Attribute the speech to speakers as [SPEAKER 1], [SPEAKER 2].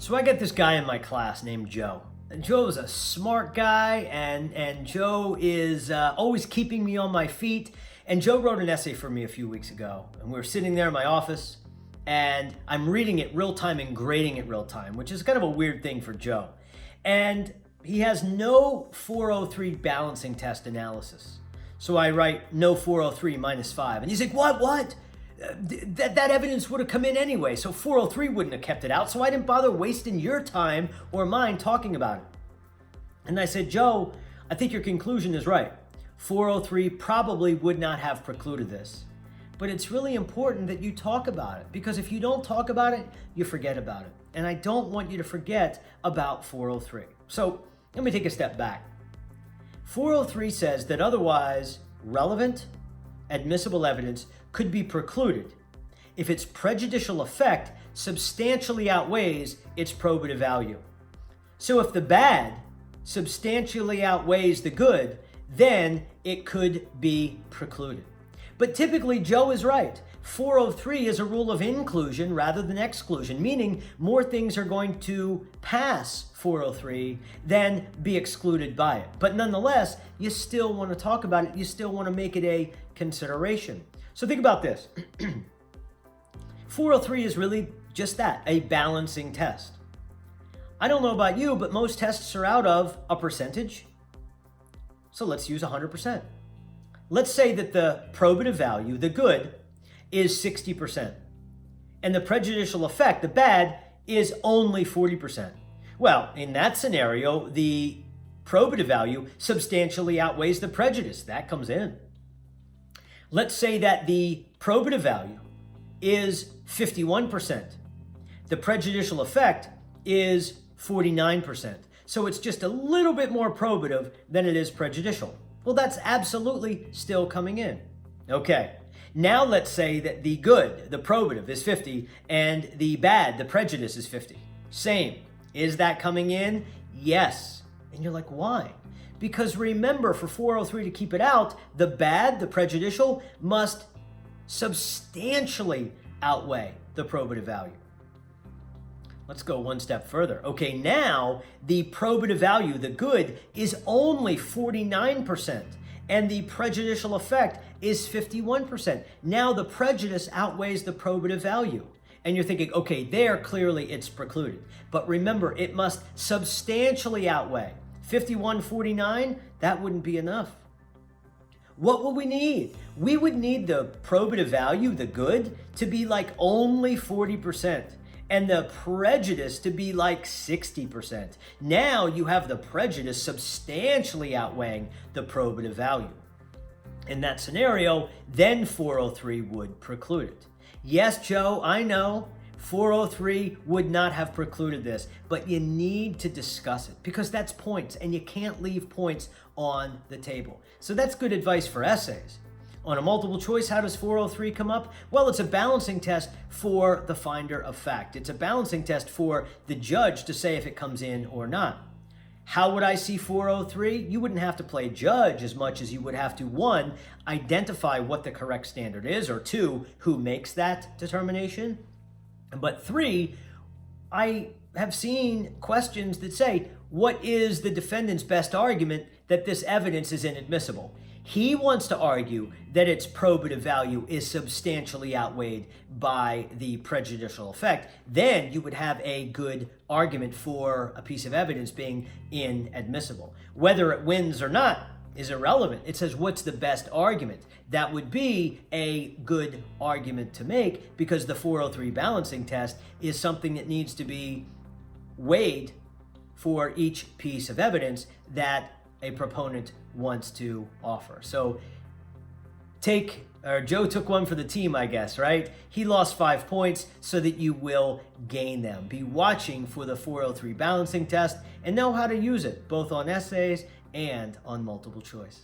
[SPEAKER 1] So I get this guy in my class named Joe. And Joe's a smart guy, and Joe is always keeping me on my feet. And Joe wrote an essay for me a few weeks ago. And we were sitting there in my office, and I'm reading it real time and grading it real time, which is kind of a weird thing for Joe. And he has no 403 balancing test analysis. So I write no 403 minus 5. And he's like, what? That evidence would have come in anyway, so 403 wouldn't have kept it out, so I didn't bother wasting your time or mine talking about it. And I said, Joe, I think your conclusion is right. 403 probably would not have precluded this. But it's really important that you talk about it, because if you don't talk about it, you forget about it. And I don't want you to forget about 403. So let me take a step back. 403 says that otherwise relevant, admissible evidence could be precluded if its prejudicial effect substantially outweighs its probative value. So if the bad substantially outweighs the good, then it could be precluded. But typically, Joe is right. 403 is a rule of inclusion rather than exclusion, meaning more things are going to pass 403 than be excluded by it. But nonetheless, you still want to talk about it. You still want to make it a consideration. So think about this. 403 is really just that, a balancing test. I don't know about you, but most tests are out of a percentage. So let's use 100%. Let's say that the probative value, the good, is 60%. And the prejudicial effect, the bad, is only 40%. Well, in that scenario, the probative value substantially outweighs the prejudice. That comes in. Let's say that the probative value is 51%. The prejudicial effect is 49%. So it's just a little bit more probative than it is prejudicial. Well, that's absolutely still coming in. Okay, now let's say that the good, the probative, is 50, and the bad, the prejudice, is 50. Same. Is that coming in? Yes. And you're like, why? Because remember, for 403 to keep it out, the bad, the prejudicial, must substantially outweigh the probative value. Let's go one step further. Okay, now the probative value, the good, is only 49%, and the prejudicial effect is 51%. Now the prejudice outweighs the probative value. And you're thinking, okay, there clearly it's precluded. But remember, it must substantially outweigh. 51-49, that wouldn't be enough. What will we need? We would need the probative value, the good, to be like only 40%. And the prejudice to be like 60%. Now you have the prejudice substantially outweighing the probative value. In that scenario, then 403 would preclude it. Yes, Joe, I know 403 would not have precluded this, but you need to discuss it because that's points, and you can't leave points on the table. So that's good advice for essays. On a multiple choice, how does 403 come up? Well, it's a balancing test for the finder of fact. It's a balancing test for the judge to say if it comes in or not. How would I see 403? You wouldn't have to play judge as much as you would have to, 1, identify what the correct standard is, or 2, who makes that determination. But 3, I have seen questions that say, what is the defendant's best argument that this evidence is inadmissible? He wants to argue that its probative value is substantially outweighed by the prejudicial effect. Then you would have a good argument for a piece of evidence being inadmissible. Whether it wins or not is irrelevant. It says, what's the best argument? That would be a good argument to make, because the 403 balancing test is something that needs to be weighed for each piece of evidence that a proponent wants to offer. So Joe took one for the team, I guess, right? He lost 5 points so that you will gain them. Be watching for the 403 balancing test and know how to use it both on essays and on multiple choice.